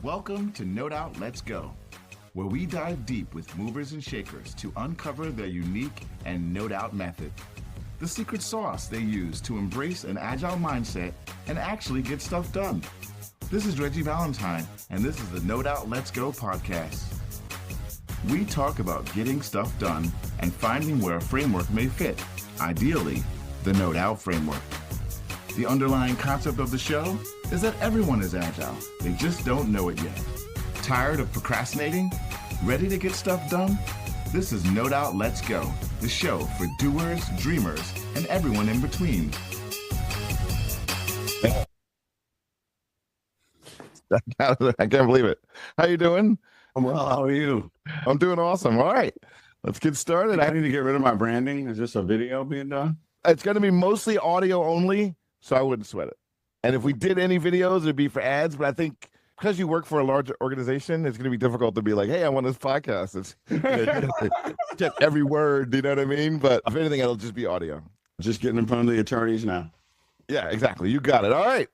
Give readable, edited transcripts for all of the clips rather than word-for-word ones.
Welcome to No Doubt Let's Go, where we dive deep with movers and shakers to uncover their unique and no doubt method, the secret sauce they use to embrace an agile mindset and actually get stuff done. This is Reggie Valentine, and this is the No Doubt Let's Go podcast. We talk about getting stuff done and finding where a framework may fit, ideally, the No Doubt framework. The underlying concept of the show is that everyone is agile. They just don't know it yet. Tired of procrastinating? Ready to get stuff done? This is No Doubt Let's Go, the show for doers, dreamers, and everyone in between. I can't believe it. How you doing? I'm well. How are you? I'm doing awesome. All right, let's get started. I need to get rid of my branding. Is this a video being done? It's going to be mostly audio only, so I wouldn't sweat it. And if we did any videos, it'd be for ads. But I think because you work for a large organization, it's going to be difficult to be like, hey, I want this podcast. It's get every word, you know what I mean? But if anything, it'll just be audio. Just getting in front of the attorneys now. Yeah, exactly. You got it. All right.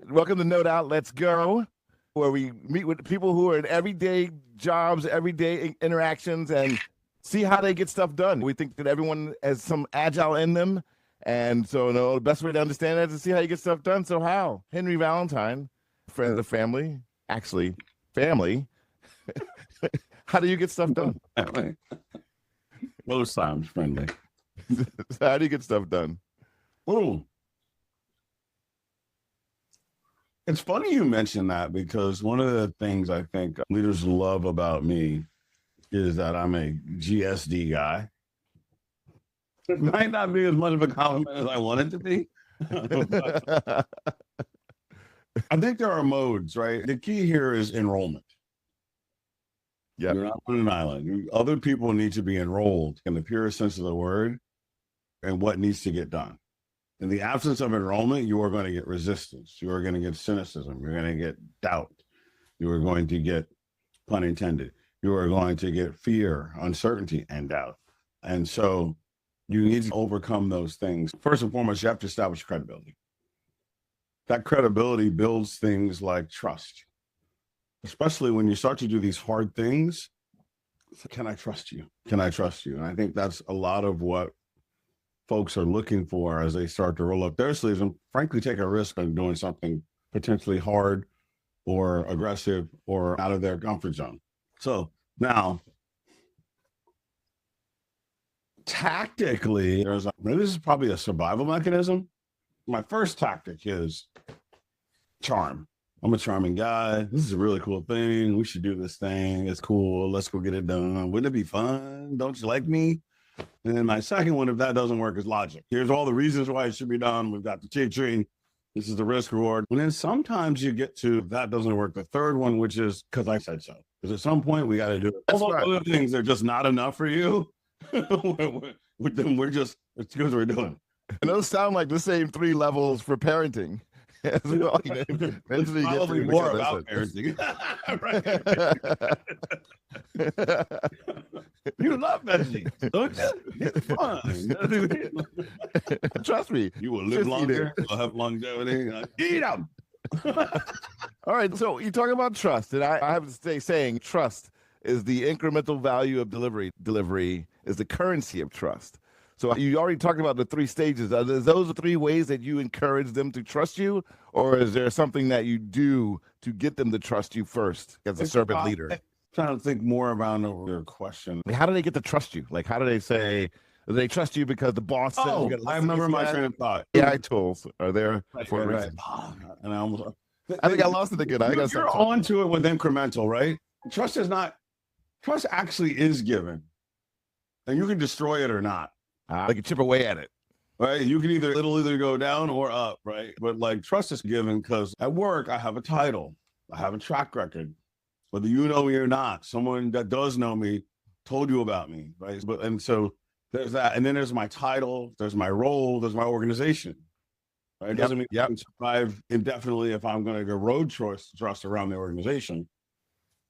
Welcome to No Doubt Let's Go, where we meet with people who are in everyday jobs, everyday interactions, and see how they get stuff done. We think that everyone has some agile in them. And so the best way to understand that is to see how you get stuff done. So how? Henry Valentine, friend of the family, actually family. How do you get stuff done? Most times friendly. How do you get stuff done? Ooh. It's funny you mention that because one of the things I think leaders love about me is that I'm a GSD guy. It might not be as much of a compliment as I want it to be. I think there are modes, right? The key here is enrollment. Yeah, you're not on an island. Other people need to be enrolled in the purest sense of the word and what needs to get done. In the absence of enrollment, you are going to get resistance. You are going to get cynicism. You're going to get doubt. You are going to get, pun intended, you are going to get fear, uncertainty, and doubt. And so you need to overcome those things. First and foremost, you have to establish credibility. That credibility builds things like trust, especially when you start to do these hard things. Can I trust you? Can I trust you? And I think that's a lot of what folks are looking for as they start to roll up their sleeves and frankly take a risk on doing something potentially hard or aggressive or out of their comfort zone. So now, tactically, maybe this is probably a survival mechanism. My first tactic is charm. I'm a charming guy. This is a really cool thing. We should do this thing. It's cool. Let's go get it done. Wouldn't it be fun? Don't you like me? And then my second one, if that doesn't work, is logic. Here's all the reasons why it should be done. We've got the cheat tree. This is the risk reward. And then sometimes you get to that doesn't work. The third one, which is because I said so. Because at some point we got to do it. All those other things are just not enough for you. We're just, it's because we're doing. And those sound like the same 3 levels for parenting. As well, probably more about parenting. You love veggies, don't you? It's fun. Trust me. You will live longer. You'll have longevity. Eat them. All right. So you talk about trust, and I have to stay saying trust is the incremental value of delivery. Delivery is the currency of trust. So you already talked about the 3 stages. Are those the 3 ways that you encourage them to trust you, or is there something that you do to get them to trust you first as a servant leader? I'm trying to think more about your question. How do they get to trust you? Like, how do they say, do they trust you because the boss says you gotta I remember my train of thought. AI tools are there for a reason. And I think I lost it again. You're on to it with incremental, right? Trust actually is given. And you can destroy it or not. They can chip away at it. Right? You can it'll either go down or up, right? But like trust is given because at work, I have a title. I have a track record. Whether you know me or not, someone that does know me told you about me, right? And so there's that. And then there's my title, there's my role, there's my organization. Right? It doesn't mean I can survive indefinitely if I'm going to go road trust around the organization.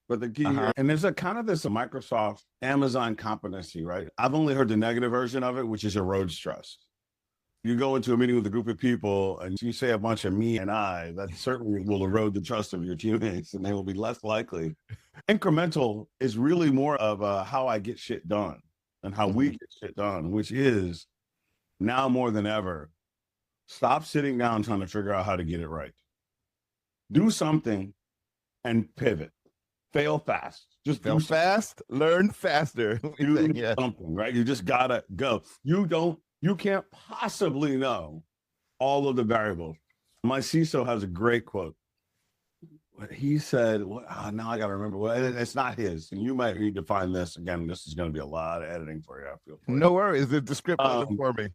But the key here, and there's a Microsoft, Amazon competency, right? I've only heard the negative version of it, which is erodes trust. You go into a meeting with a group of people and you say a bunch of me and I, that certainly will erode the trust of your teammates and they will be less likely. Incremental is really more of how I get shit done and how we get shit done, which is now more than ever, stop sitting down trying to figure out how to get it right. Do something and pivot. Fail fast. Just Fail fast, learn faster. do something, right? You just gotta go. You can't possibly know all of the variables. My CISO has a great quote. He said, now I got to remember. Well, it's not his. And you might need to find this. Again, this is going to be a lot of editing for you. I feel no worries. The script for me.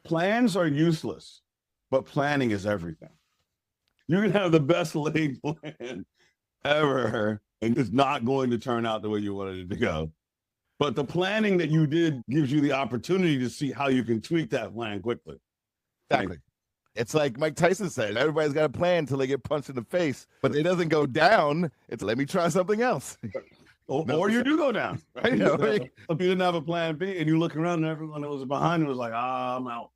Plans are useless, but planning is everything. You can have the best laid plan ever, and it's not going to turn out the way you wanted it to go. But the planning that you did gives you the opportunity to see how you can tweak that plan quickly. Exactly. It's like Mike Tyson said, everybody's got a plan until they get punched in the face, but it doesn't go down. It's let me try something else. Or you do go down. Right? You know, if you didn't have a plan B and you look around and everyone that was behind you was like, I'm out.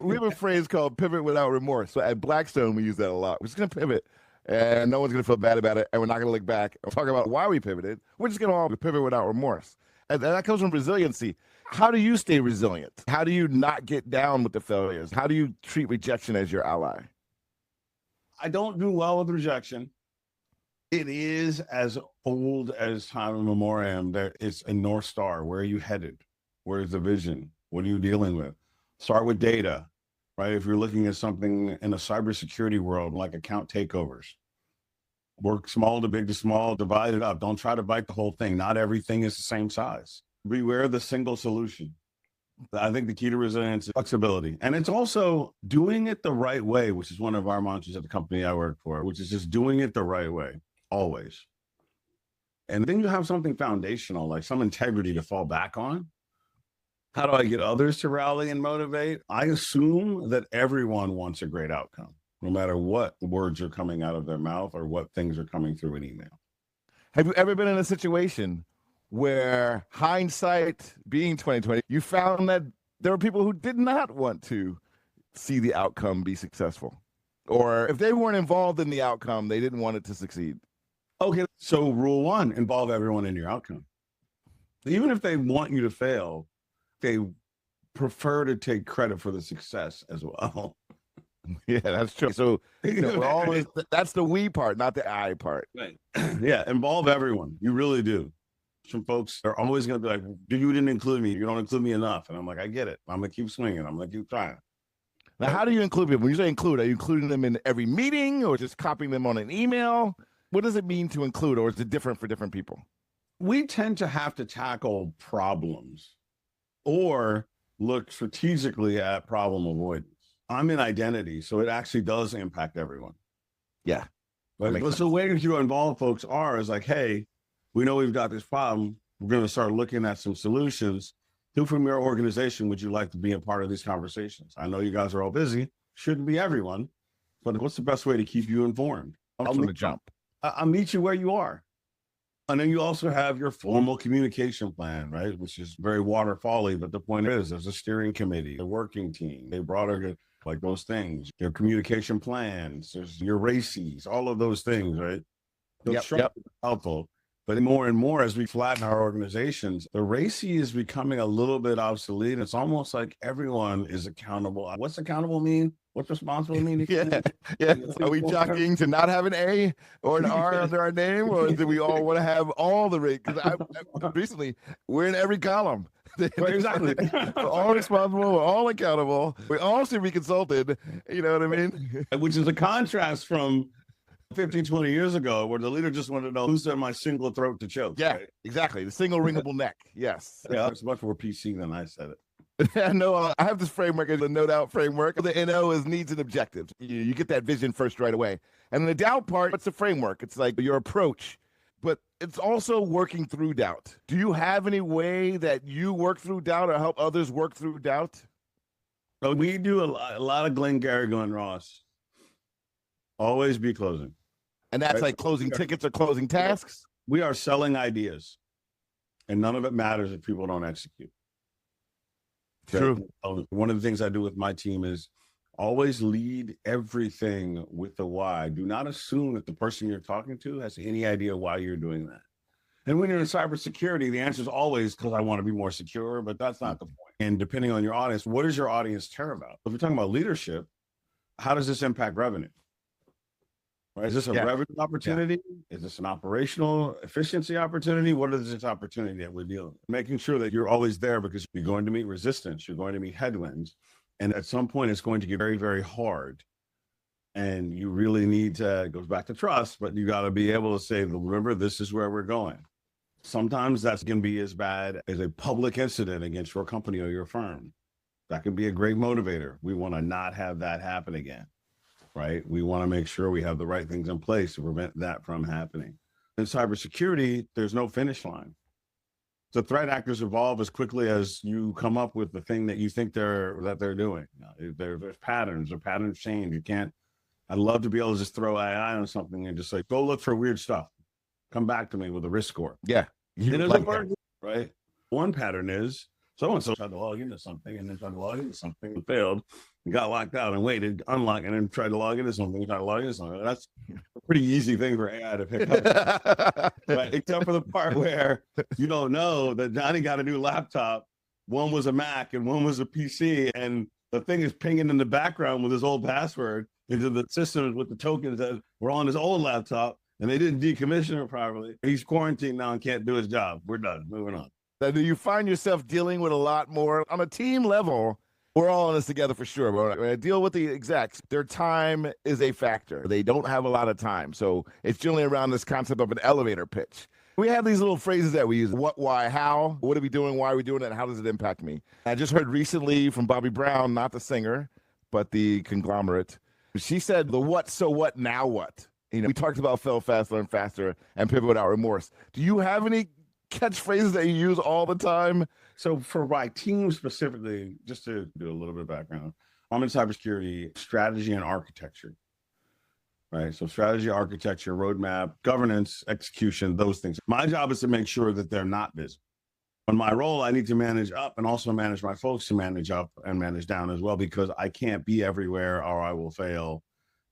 We have a phrase called pivot without remorse. So at Blackstone, we use that a lot. We're just going to pivot and no one's going to feel bad about it. And we're not going to look back and talk about why we pivoted. We're just going to all pivot without remorse. And that comes from resiliency. How do you stay resilient? How do you not get down with the failures? How do you treat rejection as your ally? I don't do well with rejection. It is as old as time immemorial. There is a North Star. Where are you headed? Where's the vision? What are you dealing with? Start with data, right? If you're looking at something in a cybersecurity world, like account takeovers, work small to big to small, divide it up. Don't try to bite the whole thing. Not everything is the same size. Beware the single solution. I think the key to resilience is flexibility. And it's also doing it the right way, which is one of our mantras at the company I work for, which is just doing it the right way, always. And then you have something foundational, like some integrity to fall back on. How do I get others to rally and motivate? I assume that everyone wants a great outcome, no matter what words are coming out of their mouth or what things are coming through an email. Have you ever been in a situation where, hindsight being 2020, you found that there were people who did not want to see the outcome be successful? Or if they weren't involved in the outcome, they didn't want it to succeed? Okay, so rule one, involve everyone in your outcome. Even if they want you to fail, they prefer to take credit for the success as well. Yeah, that's true. So we're always, that's the we part, not the I part. Right. Yeah, involve everyone. You really do. Some folks are always going to be like, you didn't include me. You don't include me enough. And I'm like, I get it. I'm going to keep swinging. I'm going to keep trying. Now, how do you include people? When you say include, are you including them in every meeting or just copying them on an email? What does it mean to include, or is it different for different people? We tend to have to tackle problems or look strategically at problem avoidance. I'm in identity, so it actually does impact everyone. Yeah. But so the way you involve folks is like, hey, we know we've got this problem. We're going to start looking at some solutions. Who from your organization would you like to be a part of these conversations? I know you guys are all busy. Shouldn't be everyone, but what's the best way to keep you informed? From the jump. I'll meet you where you are. And then you also have your formal communication plan, right? Which is very waterfally, but the point is there's a steering committee, a working team. They brought her like those things, your communication plans, there's your RACIs, all of those things, right? Those Yep. helpful. But more and more, as we flatten our organizations, the RACI is becoming a little bit obsolete. It's almost like everyone is accountable. What's accountable mean? What's responsible mean? Yeah. Are we jockeying to not have an A or an R under our name, or do we all want to have all the rate? Because recently, we're in every column. Right, exactly. We're all responsible. We're all accountable. We all should be consulted. You know what I mean? Which is a contrast from 15, 20 years ago, where the leader just wanted to know who's in my single throat to choke. Yeah, right? exactly. The single ringable neck. Yes. Yeah, it's much more PC than I said it. No, I have this framework, the no doubt framework. The NO is needs and objectives. You get that vision first right away. And the doubt part, it's a framework. It's like your approach, but it's also working through doubt. Do you have any way that you work through doubt or help others work through doubt? So we do a lot of Glengarry Glen Ross. Always be closing. And that's like closing tickets or closing tasks? We are selling ideas, and none of it matters if people don't execute. True. One of the things I do with my team is always lead everything with the why. Do not assume that the person you're talking to has any idea why you're doing that. And when you're in cybersecurity, the answer is always because I want to be more secure, but that's not the point. And depending on your audience, what does your audience care about? If we're talking about leadership, how does this impact revenue? Right? Is this a revenue opportunity? Is this an operational efficiency opportunity? What is this opportunity that we're dealing with? Making sure that you're always there, because you're going to meet resistance, you're going to meet headwinds. And at some point, it's going to get very, very hard. And you really need to, it goes back to trust, but you got to be able to say, remember, this is where we're going. Sometimes that's going to be as bad as a public incident against your company or your firm. That can be a great motivator. We want to not have that happen again, right? We want to make sure we have the right things in place to prevent that from happening. In cybersecurity, there's no finish line. The threat actors evolve as quickly as you come up with the thing that you think they're doing. There's patterns, or patterns change. You can't. I'd love to be able to just throw AI on something and just say, go look for weird stuff. Come back to me with a risk score. Yeah. Right? One pattern is so-and-so tried to log into something and then tried to log into something and failed and got locked out and waited, unlocked, and then tried to log into something and tried to log into something. That's a pretty easy thing for AI to pick up. Right? Except for the part where you don't know that Johnny got a new laptop. One was a Mac and one was a PC. And the thing is pinging in the background with his old password into the systems with the tokens that were on his old laptop. And they didn't decommission it properly. He's quarantined now and can't do his job. We're done. Moving on. Do you find yourself dealing with a lot more on a team level? We're all in this together for sure. But when I deal with the execs, their time is a factor. They don't have a lot of time. So it's generally around this concept of an elevator pitch. We have these little phrases that we use. What, why, how? What are we doing? Why are we doing it? And how does it impact me? I just heard recently from Bobby Brown, not the singer, but the conglomerate. She said the what, so what, now what? We talked about fail fast, learn faster, and pivot without remorse. Do you have any catchphrases that you use all the time? So for my team specifically, just to do a little bit of background, I'm in cybersecurity strategy and architecture, right? So strategy, architecture, roadmap, governance, execution, those things. My job is to make sure that they're not busy. On my role, I need to manage up and also manage my folks to manage up and manage down as well, because I can't be everywhere or I will fail.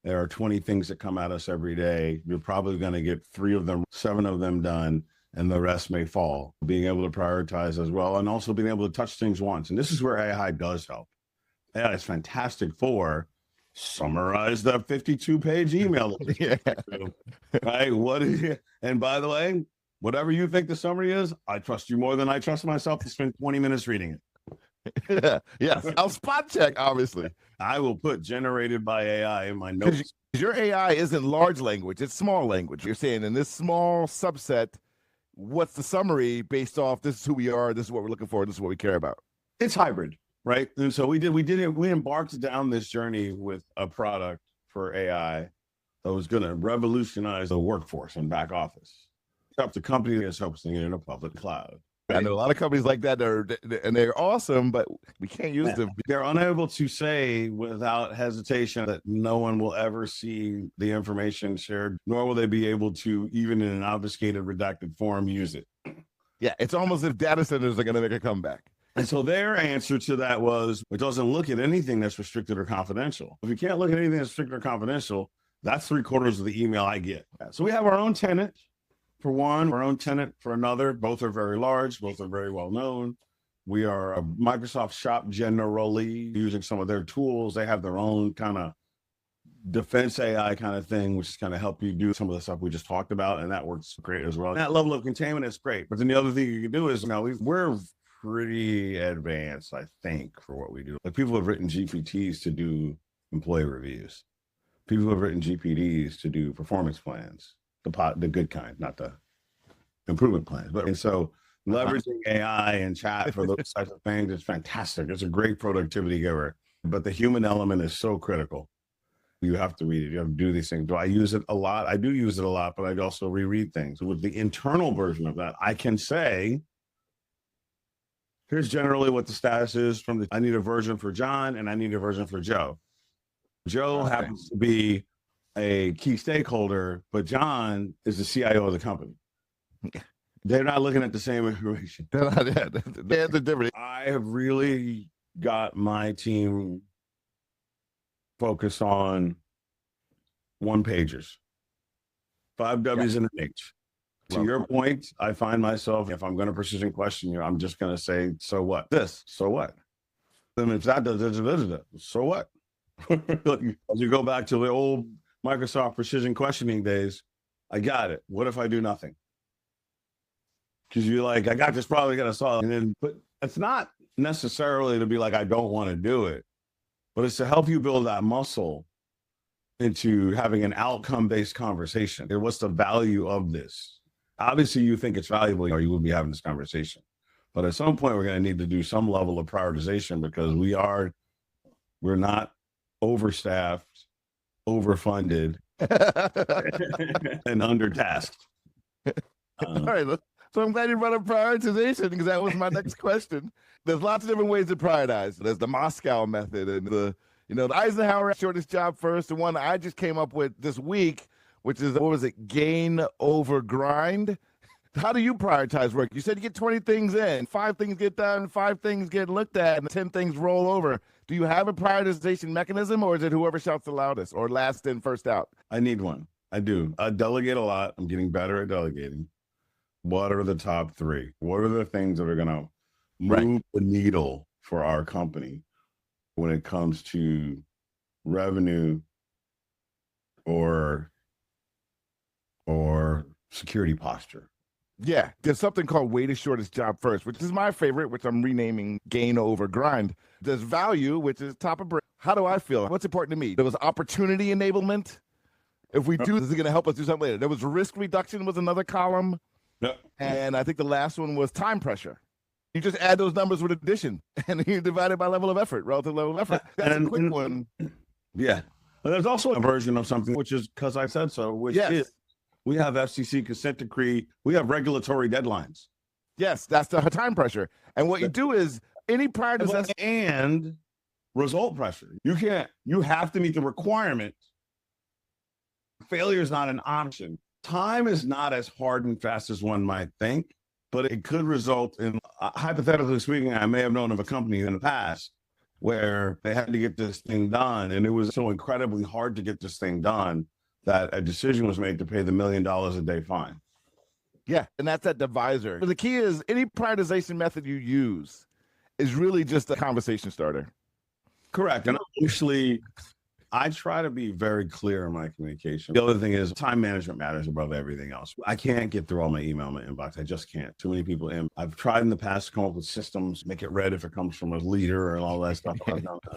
There are 20 things that come at us every day. You're probably going to get 3 of them, 7 of them done, and the rest may fall. Being able to prioritize as well, and also being able to touch things once. And this is where AI does help. AI is fantastic for summarize the 52-page email. Right? And by the way, whatever you think the summary is, I trust you more than I trust myself to spend 20 minutes reading it. Yes, I'll spot check, obviously. I will put generated by AI in my notes. Your AI isn't large language, it's small language. You're saying in this small subset, what's the summary based off this is who we are, this is what we're looking for, this is what we care about. It's hybrid, right? And so we embarked down this journey with a product for AI that was going to revolutionize the workforce and back office. It's up to company that's hosting it in a public cloud. I know a lot of companies like that, and they're awesome, but we can't use them. They're unable to say without hesitation that no one will ever see the information shared, nor will they be able to, even in an obfuscated, redacted form, use it. Yeah, it's almost as if data centers are going to make a comeback. And so their answer to that was, it doesn't look at anything that's restricted or confidential. If you can't look at anything that's restricted or confidential, that's 3/4 of the email I get. So we have our own tenant. For one, our own tenant for another. Both are very large, both are very well known. We are a Microsoft shop generally, using some of their tools. They have their own kind of defense AI kind of thing, which is kind of help you do some of the stuff we just talked about. And that works great as well. That level of containment is great. But then the other thing you can do is, we're pretty advanced, I think, for what we do. Like, people have written GPTs to do employee reviews. People have written GPTs to do performance plans. The good kind, not the improvement plans. And so leveraging AI and chat for those types of things is fantastic. It's a great productivity giver. But the human element is so critical. You have to read it. You have to do these things. Do I use it a lot? I do use it a lot, but I also reread things. With the internal version of that, I can say, here's generally what the status is from I need a version for John and I need a version for Joe. Joe happens to be a key stakeholder, but John is the CIO of the company. They're not looking at the same information. They're different. I have really got my team focused on one pagers, 5 W's and an H. To your point, I find myself, if I'm going to precision question you, I'm just going to say, so what? This, so what? Then if that does, so what? As you go back to the old Microsoft precision questioning days, I got it. What if I do nothing? Because you're like, I got this probably going to solve. And then, but it's not necessarily to be like, I don't want to do it, but it's to help you build that muscle into having an outcome-based conversation. What's the value of this? Obviously, you think it's valuable or you would be having this conversation. But at some point, we're going to need to do some level of prioritization because we're not overstaffed, overfunded, and undertasked. All right. So I'm glad you brought up prioritization because that was my next question. There's lots of different ways to prioritize. There's the Moscow method and the Eisenhower shortest job first. The one I just came up with this week, which is, what was it? Gain over grind. How do you prioritize work? You said you get 20 things in, 5 things get done, 5 things get looked at, and 10 things roll over. Do you have a prioritization mechanism, or is it whoever shouts the loudest or last in, first out? I need one. I do. I delegate a lot. I'm getting better at delegating. What are the top 3? What are the things that are going to move the needle for our company when it comes to revenue or security posture? Yeah, there's something called weighted shortest job first, which is my favorite, which I'm renaming gain over grind. There's value, which is top of brain. How do I feel? What's important to me? There was opportunity enablement. If we do, this is going to help us do something later. There was risk reduction was another column. Yep. And I think the last one was time pressure. You just add those numbers with addition, and you divide it by level of effort, relative level of effort. That's a quick one. Yeah. But there's also a version of something, which is because I said so, which is we have FCC consent decree. We have regulatory deadlines. Yes, that's the time pressure. And what you do is any prioritization and result pressure. You have to meet the requirement. Failure is not an option. Time is not as hard and fast as one might think, but it could result in, hypothetically speaking, I may have known of a company in the past where they had to get this thing done, and it was so incredibly hard to get this thing done that a decision was made to pay the $1 million a day fine. Yeah, and that's that divisor. But the key is any prioritization method you use is really just a conversation starter. Correct. And obviously, I try to be very clear in my communication. The other thing is time management matters above everything else. I can't get through all my email in my inbox. I just can't. Too many people in. I've tried in the past to come up with systems, make it red if it comes from a leader and all that stuff.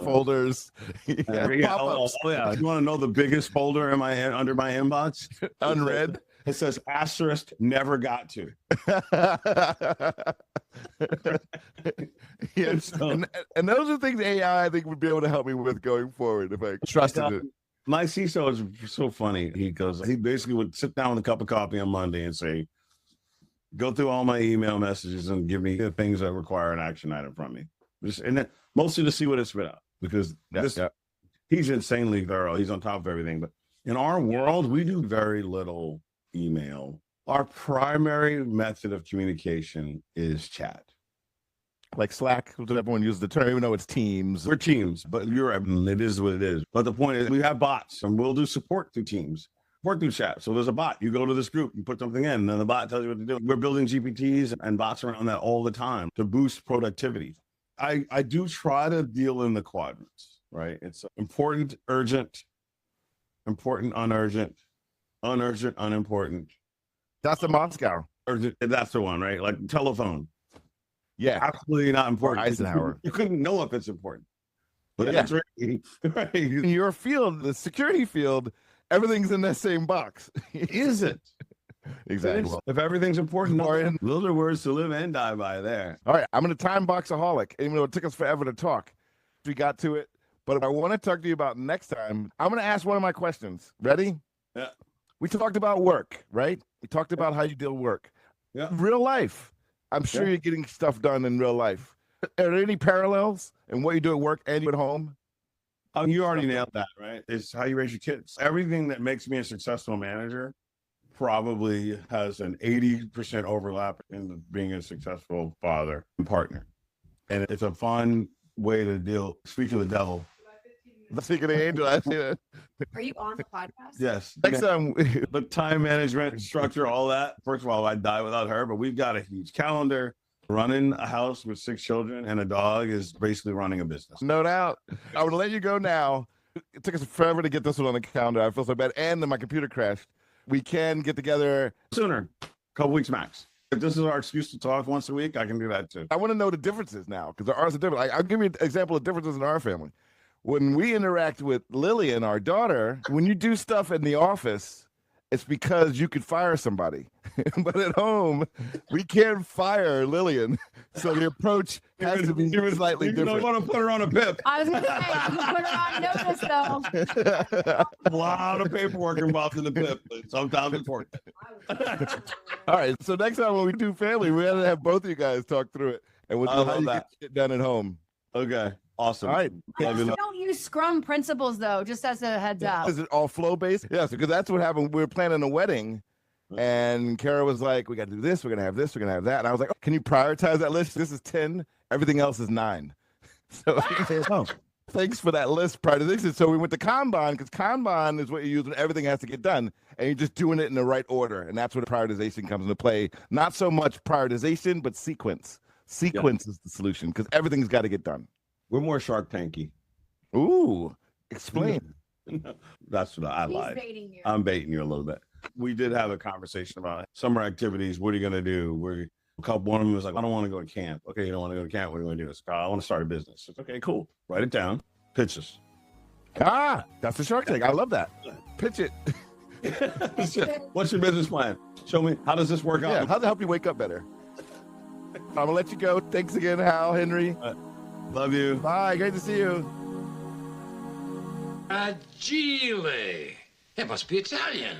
Folders. Yeah. You want to know the biggest folder in under my inbox? Unread. It says asterisk never got to. Yes. And those are things AI I think would be able to help me with going forward if I trusted it. My CISO is so funny. He basically would sit down with a cup of coffee on Monday and say, go through all my email messages and give me the things that require an action item from me. And then mostly to see what it spit out, because he's insanely thorough. He's on top of everything. But in our world, we do very little email. Our primary method of communication is chat. Like Slack, everyone uses the term, even though it's Teams. We're Teams, but it is what it is. But the point is, we have bots, and we'll do support through Teams, support through chat. So there's a bot. You go to this group, you put something in, and then the bot tells you what to do. We're building GPTs and bots around that all the time to boost productivity. I do try to deal in the quadrants, right? It's important, urgent, unurgent, unimportant. That's the Moscow. Urgent, that's the one, right? Like telephone. Yeah. Absolutely not important. Eisenhower. You couldn't know if it's important. But it's right. In your field, the security field, everything's in that same box. Is it? Exactly. If everything's important, those are words to live and die by there. All right. I'm going to time boxaholic, even though it took us forever to talk. We got to it. But I want to talk to you about next time. I'm going to ask one of my questions. Ready? Yeah. We talked about work, right? We talked about how you deal with work. Yeah. Real life. I'm sure you're getting stuff done in real life. Are there any parallels in what you do at work and you at home? You already nailed that, right? It's how you raise your kids. Everything that makes me a successful manager probably has an 80% overlap in being a successful father and partner. And it's a fun way to speak to the devil. The secret angel. I see that. Are you on the podcast? Yes. Next time, The time management structure, all that. First of all, I'd die without her, but we've got a huge calendar. Running a house with 6 children and a dog is basically running a business. no doubt. I would let you go now. It took us forever to get this one on the calendar. I feel so bad. And then my computer crashed. We can get together Sooner, a couple weeks max. If this is our excuse to talk once a week, I can do that too. I want to know the differences now because there are some different. I'll give you an example of differences in our family. When we interact with Lillian, our daughter, when you do stuff in the office, it's because you could fire somebody. But at home, we can't fire Lillian. So the approach has to be slightly You different. don't want to put her on a PIP. I was going to say, put her on notice, though. A lot of paperwork involved in the PIP. But sometimes important. All right. So next time when we do family, we have to have both of you guys talk through it. And we'll I do how love you that. get shit done at home. Okay. Awesome. All right. Love you. Don't use Scrum principles, though, just as a heads up. Is it all flow based? Yes, because that's what happened. We were planning a wedding, and Kara was like, "We got to do this. We're gonna have this. We're gonna have that." And I was like, oh, "Can you prioritize that list? This is 10. Everything else is 9." So Oh, thanks for that list prioritization. So we went to Kanban because Kanban is what you use when everything has to get done, and you're just doing it in the right order, and that's where the prioritization comes into play. Not so much prioritization, but sequence. Sequence is the solution because everything's got to get done. we're more Shark Tanky. Ooh, explain. That's what I He's lied. baiting you. I'm baiting you a little bit. We did have a conversation about summer activities. What are you going to do? One of them was like, I don't want to go to camp. Okay, you don't want to go to camp. What are you going to do? It's, I want to start a business. It's, okay, cool. Write it down. Pitch us. That's the Shark Tank. I love that. Pitch it. What's your business plan? Show me. How does this work Yeah, out? how to help you wake up better. I'm gonna let you go. Thanks again, Hal, Henry. Love you. Bye. Great to see you. Agile. It must be Italian.